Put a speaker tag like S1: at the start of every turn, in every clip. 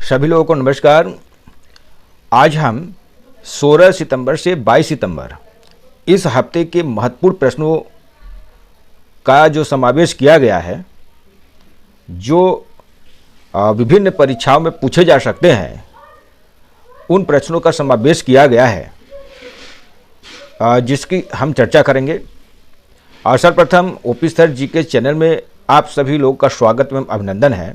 S1: सभी लोगों को नमस्कार। आज हम 16 सितंबर से 22 सितंबर इस हफ्ते के महत्वपूर्ण प्रश्नों का जो समावेश किया गया है, जो विभिन्न परीक्षाओं में पूछे जा सकते हैं, उन प्रश्नों का समावेश किया गया है, जिसकी हम चर्चा करेंगे। और सर्वप्रथम ओपी सर जी के चैनल में आप सभी लोगों का स्वागत एवं अभिनंदन है।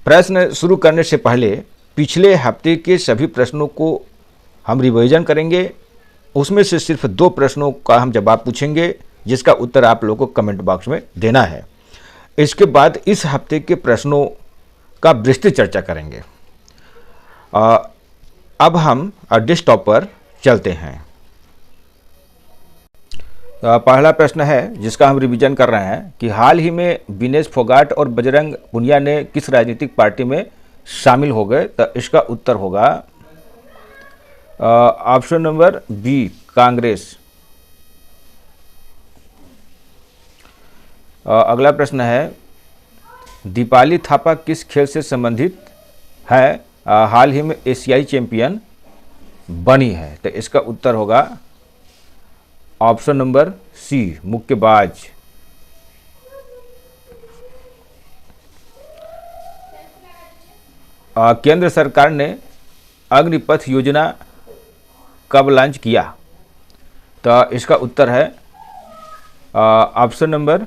S1: प्रश्न शुरू करने से पहले पिछले हफ्ते के सभी प्रश्नों को हम रिवीजन करेंगे। उसमें से सिर्फ 2 प्रश्नों का हम जवाब पूछेंगे, जिसका उत्तर आप लोगों को कमेंट बॉक्स में देना है। इसके बाद इस हफ्ते के प्रश्नों का विस्तृत चर्चा करेंगे। अब हम डेस्कटॉप पर चलते हैं। पहला प्रश्न है जिसका हम रिवीजन कर रहे हैं कि हाल ही में विनेश फोगाट और बजरंग पुनिया ने किस राजनीतिक पार्टी में शामिल हो गए। तो इसका उत्तर होगा ऑप्शन नंबर बी, कांग्रेस। अगला प्रश्न है दीपाली थापा किस खेल से संबंधित है, हाल ही में एशियाई चैंपियन बनी है। तो इसका उत्तर होगा ऑप्शन नंबर सी, मुक्केबाज। केंद्र सरकार ने अग्निपथ योजना कब लॉन्च किया। तो इसका उत्तर है ऑप्शन नंबर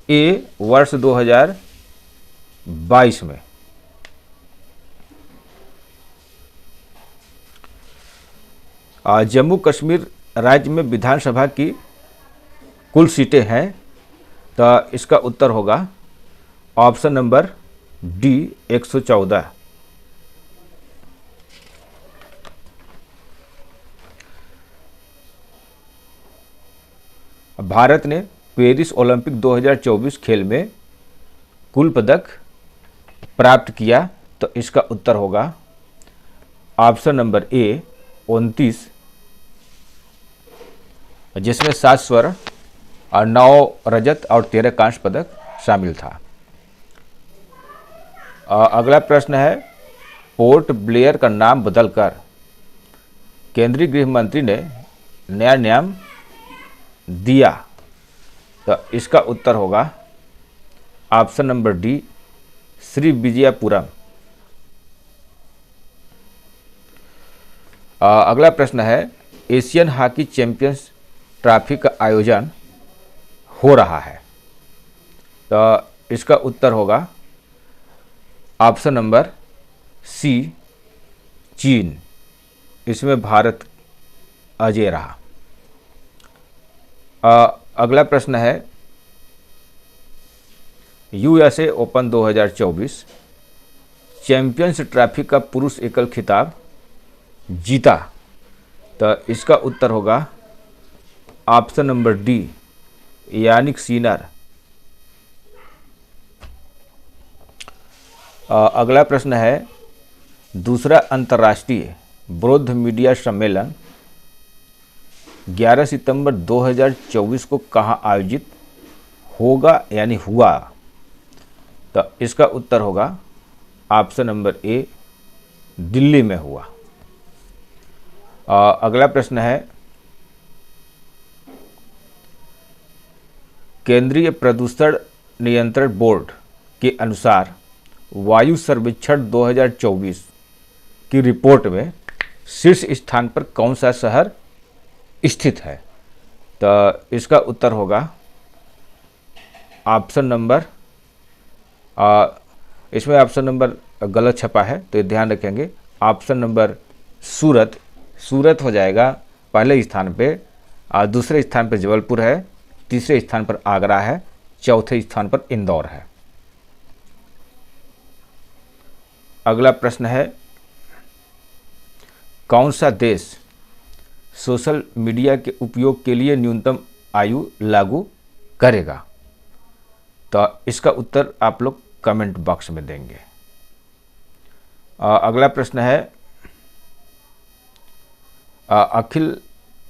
S1: ए, वर्ष 2022 में। जम्मू कश्मीर राज्य में विधानसभा की कुल सीटें हैं। तो इसका उत्तर होगा ऑप्शन नंबर डी, 114। भारत ने पेरिस ओलंपिक 2024 खेल में कुल पदक प्राप्त किया। तो इसका उत्तर होगा ऑप्शन नंबर ए, 29, जिसमें 7 स्वर्ण और 9 रजत और 13 कांस्य पदक शामिल था। अगला प्रश्न है पोर्ट ब्लेयर का नाम बदलकर केंद्रीय गृह मंत्री ने नया नाम दिया। तो इसका उत्तर होगा option number D, Shri Vijayapuram. अगला प्रश्न है एशियन हॉकी चैंपियंस ट्रॉफी का आयोजन हो रहा है। तो इसका उत्तर होगा ऑप्शन नंबर सी, चीन। इसमें भारत अजेय रहा। अगला प्रश्न है यूएसए ओपन 2024 चैंपियंस ट्रॉफी का पुरुष एकल खिताब जीता। तो इसका उत्तर होगा option number D, Jannik Sinner. अगला प्रश्न है दूसरा अंतर्राष्ट्रीय बौद्ध मीडिया सम्मेलन 11 सितंबर 2024 को कहाँ आयोजित होगा यानी हुआ। तो इसका उत्तर होगा ऑप्शन नंबर ए, दिल्ली में हुआ। अगला प्रश्न है केंद्रीय प्रदूषण नियंत्रण बोर्ड के अनुसार वायु सर्वेक्षण 2024 की रिपोर्ट में शीर्ष स्थान पर कौन सा शहर स्थित है। तो इसका उत्तर होगा ऑप्शन नंबर, इसमें ऑप्शन नंबर गलत छपा है तो ध्यान रखेंगे। ऑप्शन नंबर सूरत हो जाएगा पहले स्थान पे, दूसरे स्थान पर जबलपुर है, तीसरे स्थान पर आगरा है, चौथे स्थान पर इंदौर है। अगला प्रश्न है कौन सा देश सोशल मीडिया के उपयोग के लिए न्यूनतम आयु लागू करेगा। तो इसका उत्तर आप लोग कमेंट बॉक्स में देंगे। अगला प्रश्न है अखिल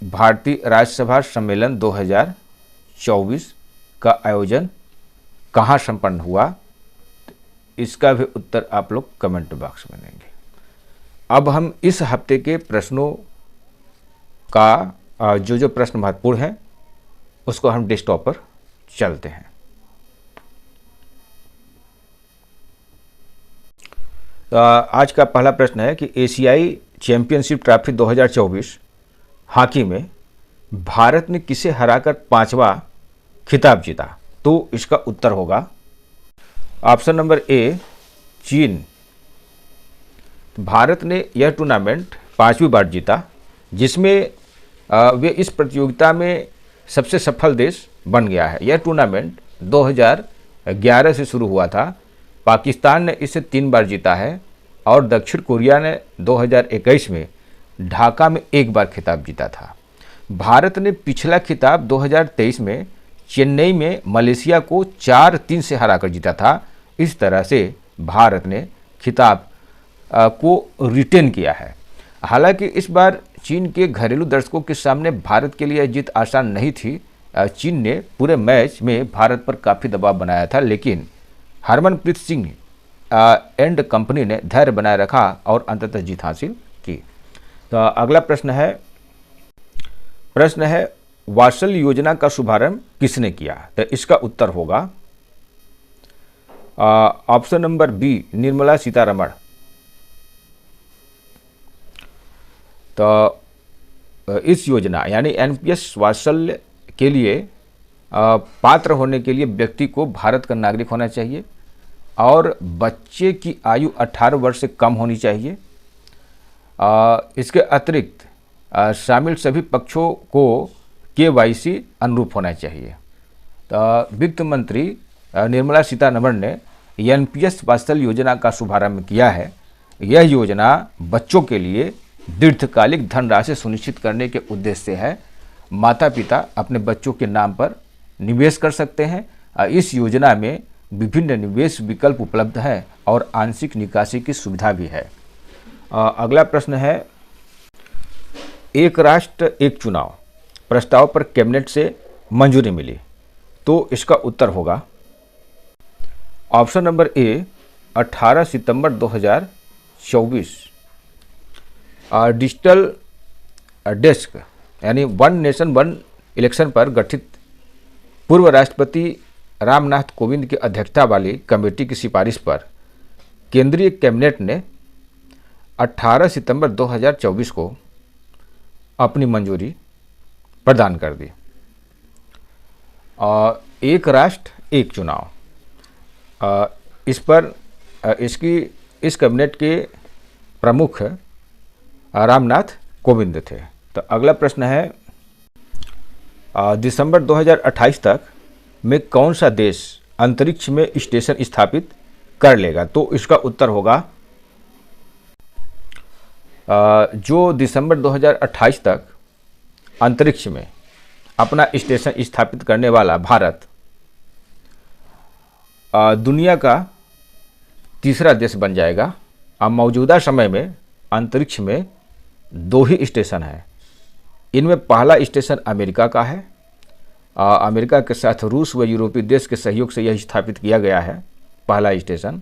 S1: भारतीय राज्यसभा सम्मेलन 2024 का आयोजन कहाँ संपन्न हुआ। इसका भी उत्तर आप लोग कमेंट बॉक्स में देंगे। अब हम इस हफ्ते के प्रश्नों का जो प्रश्न महत्वपूर्ण हैं उसको हम डेस्कटॉप पर चलते हैं। आज का पहला प्रश्न है कि एशियाई चैंपियनशिप ट्रॉफी 2024 हॉकी में भारत ने किसे हराकर 5वां खिताब जीता? तो इसका उत्तर होगा ऑप्शन नंबर ए, चीन। भारत ने यह टूर्नामेंट 5वीं बार जीता, जिसमें वे इस प्रतियोगिता में सबसे सफल देश बन गया है। यह टूर्नामेंट 2011 से शुरू हुआ था। पाकिस्तान ने इसे 3 बार जीता है और दक्षिण कोरिया ने 2021 में ढाका में 1 बार खिताब जीता था। भारत ने पिछला खिताब 2023 में चेन्नई में मलेशिया को 4-3 से हराकर जीता था। इस तरह से भारत ने खिताब को रिटेन किया है। हालांकि इस बार चीन के घरेलू दर्शकों के सामने भारत के लिए यह जीत आसान नहीं थी। चीन ने पूरे मैच में भारत पर काफ़ी दबाव बनाया था, लेकिन हरमनप्रीत सिंह एंड कंपनी ने धैर्य बनाए रखा और अंततः जीत हासिल की। तो अगला प्रश्न है वात्सल्य योजना का शुभारंभ किसने किया? तो इसका उत्तर होगा option number B, Nirmala Sitharaman. तो इस योजना यानी एनपीएस वात्सल्य के लिए पात्र होने के लिए व्यक्ति को भारत का नागरिक होना चाहिए और बच्चे की आयु 18 वर्ष से कम होनी चाहिए। इसके अतिरिक्त शामिल सभी पक्षों को KYC अनुरूप होना चाहिए। तो वित्त मंत्री निर्मला सीतारमण ने एनपीएस वात्सल्य योजना का शुभारंभ किया है। यह योजना बच्चों के लिए दीर्घकालिक धनराशि सुनिश्चित करने के उद्देश्य से है। माता पिता अपने बच्चों के नाम पर निवेश कर सकते हैं। इस योजना में विभिन्न निवेश विकल्प उपलब्ध हैं और आंशिक निकासी की सुविधा भी है। अगला प्रश्न है एक राष्ट्र एक चुनाव प्रस्ताव पर कैबिनेट से मंजूरी मिली, तो इसका उत्तर होगा option number A, 18 September 2024। Digital desk यानी वन नेशन वन इलेक्शन पर गठित पूर्व राष्ट्रपति रामनाथ कोविंद की अध्यक्षता वाली कमेटी की सिफारिश पर केंद्रीय कैबिनेट ने 18 सितंबर 2024 को अपनी मंजूरी प्रदान कर दी। एक राष्ट्र एक चुनाव, इस पर इस कैबिनेट के प्रमुख रामनाथ कोविंद थे। तो अगला प्रश्न है दिसंबर 2028 तक में कौन सा देश अंतरिक्ष में स्टेशन स्थापित कर लेगा? तो इसका उत्तर होगा जो दिसंबर 2028 तक अंतरिक्ष में अपना स्टेशन स्थापित करने वाला भारत दुनिया का तीसरा देश बन जाएगा। अब मौजूदा समय में अंतरिक्ष में 2 ही स्टेशन हैं। इनमें पहला स्टेशन अमेरिका का है। अमेरिका के साथ रूस व यूरोपीय देश के सहयोग से यह स्थापित किया गया है पहला स्टेशन।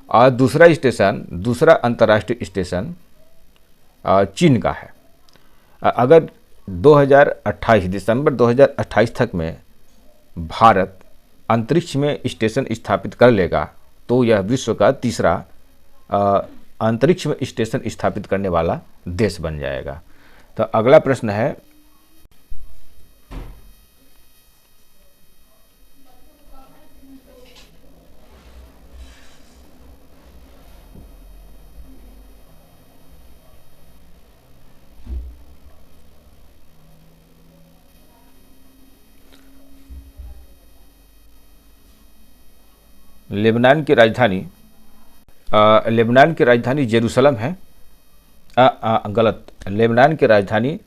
S1: और दूसरा अंतर्राष्ट्रीय स्टेशन चीन का है। अगर 2028 दिसंबर 2028 तक में भारत अंतरिक्ष में स्टेशन स्थापित कर लेगा तो यह विश्व का तीसरा अंतरिक्ष में स्टेशन स्थापित करने वाला देश बन जाएगा। तो अगला प्रश्न है लेबनान की राजधानी जेरूसलम है। गलत, लेबनान की राजधानी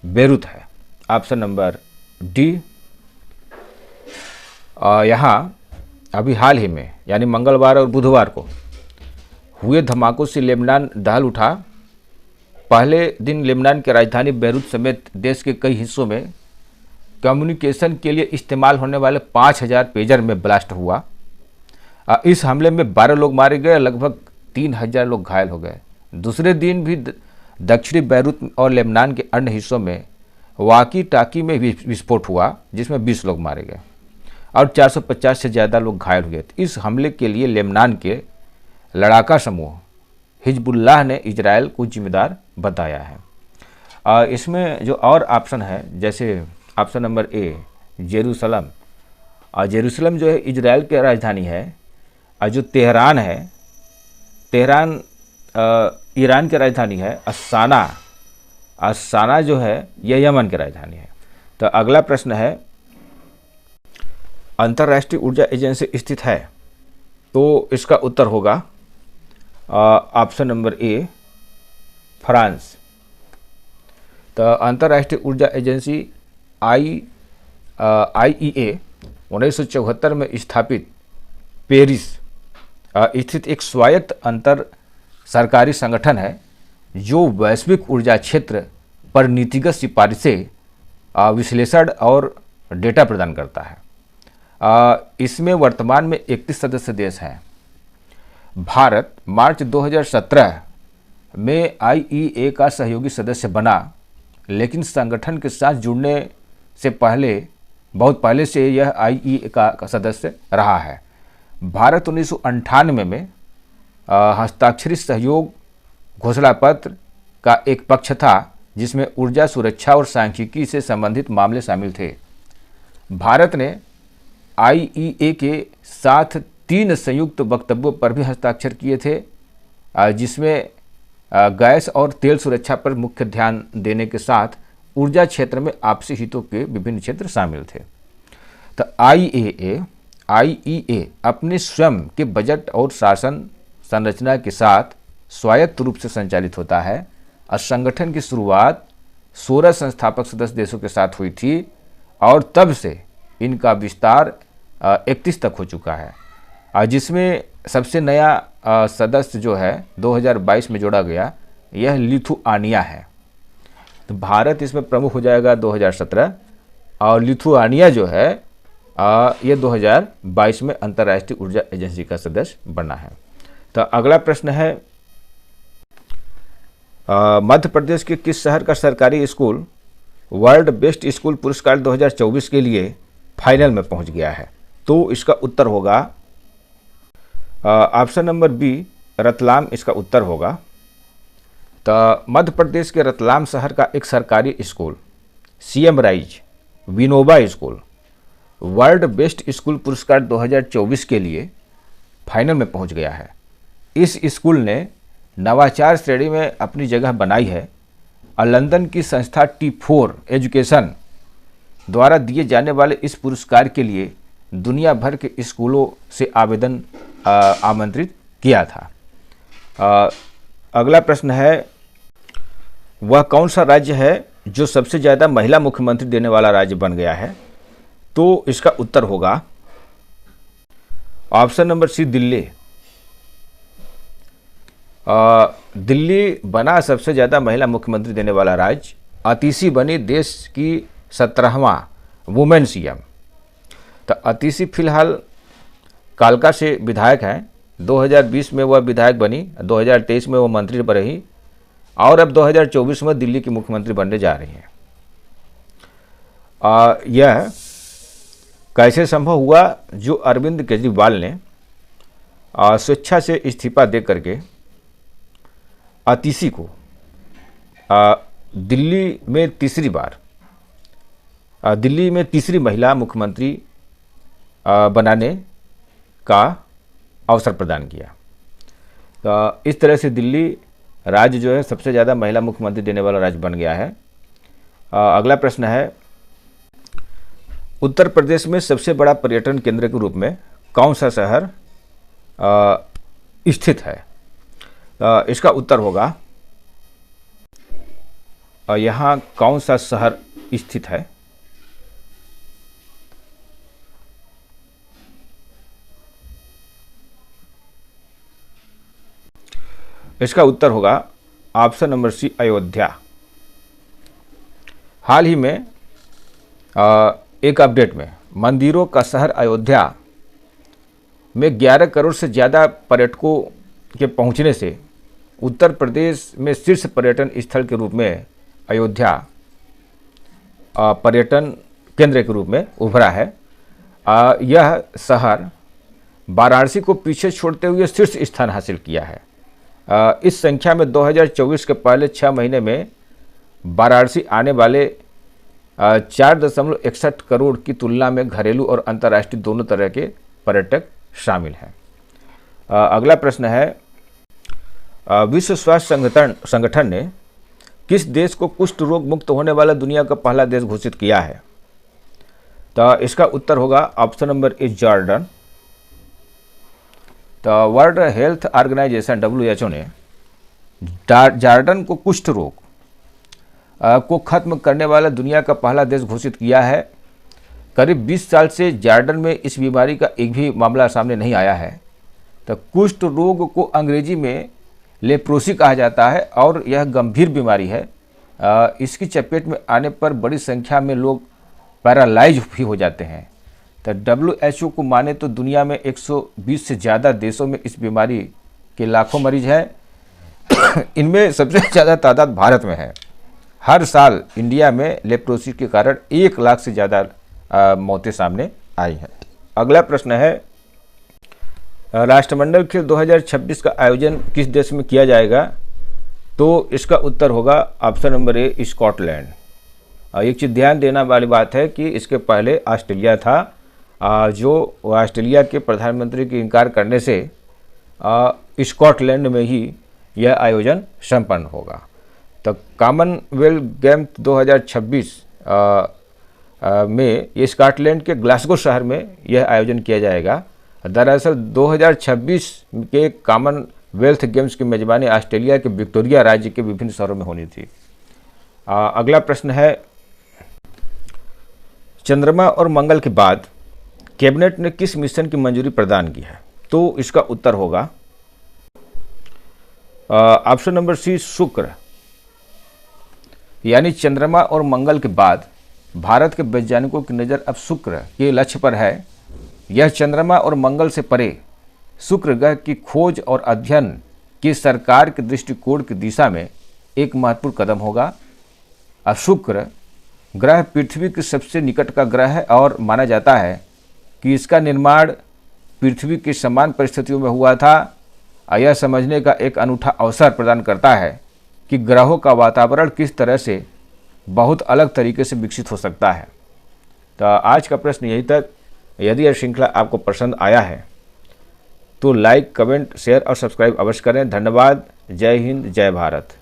S1: बेरूत है। Option number D. यहाँ अभी हाल ही में यानी मंगलवार और बुधवार को हुए धमाकों से लेबनान दहल उठा। पहले दिन लेबनान की राजधानी बेरूत समेत देश के कई हिस्सों में कम्युनिकेशन के लिए इस्तेमाल होने वाले 5000 पेजर में ब्लास्ट हुआ। इस हमले में 12 लोग मारे गए, लगभग 3000 लोग घायल हो गए। दूसरे दिन भी दक्षिणी बैरूत और लेबनान के अन्य हिस्सों में वाकी टाकी में विस्फोट हुआ, जिसमें 20 लोग मारे गए और 450 से ज़्यादा लोग घायल हुए। इस हमले के लिए लेबनान के लड़ाका समूह हिजबुल्लाह ने इजराइल को जिम्मेदार बताया है। इसमें जो और ऑप्शन है, जैसे ऑप्शन नंबर ए जेरूसलम, और जेरूसलम जो है इजराइल की राजधानी है, और जो तेहरान है, तेहरान ईरान की राजधानी है। अस्साना जो है यह यमन की राजधानी है। तो अगला प्रश्न है, अंतर्राष्ट्रीय ऊर्जा एजेंसी स्थित है, तो इसका उत्तर होगा ऑप्शन नंबर ए फ्रांस। तो अंतर्राष्ट्रीय ऊर्जा एजेंसी IEA 1974 में स्थापित पेरिस स्थित एक स्वायत्त अंतर सरकारी संगठन है, जो वैश्विक ऊर्जा क्षेत्र पर नीतिगत सिफारिशें, विश्लेषण और डेटा प्रदान करता है। इसमें वर्तमान में 31 सदस्य देश हैं। भारत मार्च 2017 में IEA का सहयोगी सदस्य बना, लेकिन संगठन के साथ जुड़ने से बहुत पहले से यह IEA का सदस्य रहा है। भारत 1998 में हस्ताक्षरित सहयोग घोषणा पत्र का एक पक्ष था, जिसमें ऊर्जा सुरक्षा और सांख्यिकी से संबंधित मामले शामिल थे। भारत ने IEA के साथ 3 संयुक्त वक्तव्यों पर भी हस्ताक्षर किए थे, जिसमें गैस और तेल सुरक्षा पर मुख्य ध्यान देने के साथ ऊर्जा क्षेत्र में आपसी हितों के विभिन्न क्षेत्र शामिल थे। तो IEA अपने स्वयं के बजट और शासन संरचना के साथ स्वायत्त रूप से संचालित होता है, और संगठन की शुरुआत 16 संस्थापक सदस्य देशों के साथ हुई थी, और तब से इनका विस्तार 31 तक हो चुका है, जिसमें सबसे नया सदस्य जो है 2022 में जोड़ा गया, यह लिथुआनिया है। तो भारत इसमें प्रमुख हो जाएगा 2017, और लिथुआनिया जो है ये 2022 में अंतर्राष्ट्रीय ऊर्जा एजेंसी का सदस्य बना है। तो अगला प्रश्न है, मध्य प्रदेश के किस शहर का सरकारी स्कूल वर्ल्ड बेस्ट स्कूल पुरस्कार 2024 के लिए फाइनल में पहुंच गया है? तो इसका उत्तर होगा ऑप्शन नंबर बी रतलाम, इसका उत्तर होगा। तो मध्य प्रदेश के रतलाम शहर का एक सरकारी school CM rise Vinoba school world best school पुरस्कार 2024 के लिए फाइनल में पहुंच गया है। इस स्कूल ने नवाचार श्रेणी में अपनी जगह बनाई है, और लंदन की संस्था T4 एजुकेशन द्वारा दिए जाने वाले इस पुरस्कार के लिए दुनिया भर के स्कूलों से आवेदन आमंत्रित किया था। अगला प्रश्न है, वह कौन सा राज्य है जो सबसे ज़्यादा महिला मुख्यमंत्री देने वाला राज्य बन गया है? तो इसका उत्तर होगा option number C Delhi. Delhi बना सबसे ज़्यादा महिला मुख्यमंत्री देने वाला राज्य। अतिशी बनी देश की 17वां वुमेन CM। तो अतिशी फिलहाल कालका से विधायक हैं। 2020 में वह विधायक बनी, 2023 में वो मंत्री रही, और अब 2024 में दिल्ली की मुख्यमंत्री बनने जा रही हैं। यह कैसे संभव हुआ? जो अरविंद केजरीवाल ने स्वेच्छा से इस्तीफा दे करके अतिशी को दिल्ली में तीसरी महिला मुख्यमंत्री बनाने का अवसर प्रदान किया। तो इस तरह से दिल्ली राज्य जो है सबसे ज़्यादा महिला मुख्यमंत्री देने वाला राज्य बन गया है। अगला प्रश्न है, उत्तर प्रदेश में सबसे बड़ा पर्यटन केंद्र के रूप में कौन सा शहर स्थित है? इसका उत्तर होगा, यहाँ कौन सा शहर स्थित है? इसका उत्तर होगा ऑप्शन नंबर सी अयोध्या। हाल ही में एक अपडेट में मंदिरों का शहर अयोध्या में 11 करोड़ से ज़्यादा पर्यटकों के पहुंचने से उत्तर प्रदेश में शीर्ष पर्यटन स्थल के रूप में अयोध्या पर्यटन केंद्र के रूप में उभरा है। यह शहर वाराणसी को पीछे छोड़ते हुए शीर्ष स्थान हासिल किया है। इस संख्या में 2024 के पहले 6 महीने में वाराणसी आने वाले 4.61 करोड़ की तुलना में घरेलू और अंतर्राष्ट्रीय दोनों तरह के पर्यटक शामिल हैं। अगला प्रश्न है, विश्व स्वास्थ्य संगठन ने किस देश को कुष्ठ रोग मुक्त होने वाला दुनिया का पहला देश घोषित किया है? तो इसका उत्तर होगा ऑप्शन नंबर ए जॉर्डन। तो वर्ल्ड हेल्थ ऑर्गेनाइजेशन WHO ने जॉर्डन को कुष्ठ रोग को खत्म करने वाला दुनिया का पहला देश घोषित किया है। करीब 20 साल से जॉर्डन में इस बीमारी का एक भी मामला सामने नहीं आया है। तो कुष्ठ रोग को अंग्रेजी में लेप्रोसी कहा जाता है और यह गंभीर बीमारी है। इसकी चपेट में आने पर बड़ी संख्या में लोग पैरालाइज भी हो जाते हैं। तो WHO को माने तो दुनिया में 120 से ज़्यादा देशों में इस बीमारी के लाखों मरीज हैं। इनमें सबसे ज़्यादा तादाद भारत में है। हर साल इंडिया में लेप्रोसी के कारण 1 लाख से ज़्यादा मौतें सामने आई हैं। अगला प्रश्न है, राष्ट्रमंडल खेल 2026 का आयोजन किस देश में किया जाएगा? तो इसका उत्तर होगा ऑप्शन नंबर ए स्कॉटलैंड। एक चीज़ ध्यान देना वाली बात है कि इसके पहले ऑस्ट्रेलिया था, जो ऑस्ट्रेलिया के प्रधानमंत्री के इनकार करने से स्कॉटलैंड में ही यह आयोजन संपन्न होगा। तो कॉमनवेल्थ गेम्स 2026 में ये स्कॉटलैंड के ग्लासगो शहर में यह आयोजन किया जाएगा। दरअसल 2026 के कॉमनवेल्थ गेम्स की मेजबानी ऑस्ट्रेलिया के विक्टोरिया राज्य के विभिन्न शहरों में होनी थी। अगला प्रश्न है, चंद्रमा और मंगल के बाद कैबिनेट ने किस मिशन की मंजूरी प्रदान की है? तो इसका उत्तर होगा ऑप्शन नंबर सी शुक्र। यानी चंद्रमा और मंगल के बाद भारत के वैज्ञानिकों की नज़र अब शुक्र के लक्ष्य पर है। यह चंद्रमा और मंगल से परे शुक्र ग्रह की खोज और अध्ययन की सरकार के दृष्टिकोण की दिशा में एक महत्वपूर्ण कदम होगा। अब शुक्र ग्रह पृथ्वी के सबसे निकट का ग्रह है और माना जाता है कि इसका निर्माण पृथ्वी की समान परिस्थितियों में हुआ था। यह समझने का एक अनूठा अवसर प्रदान करता है कि ग्रहों का वातावरण किस तरह से बहुत अलग तरीके से विकसित हो सकता है। तो आज का प्रश्न यही तक। यदि यह श्रृंखला आपको पसंद आया है तो लाइक, कमेंट, शेयर और सब्सक्राइब अवश्य करें। धन्यवाद। जय हिंद, जय भारत।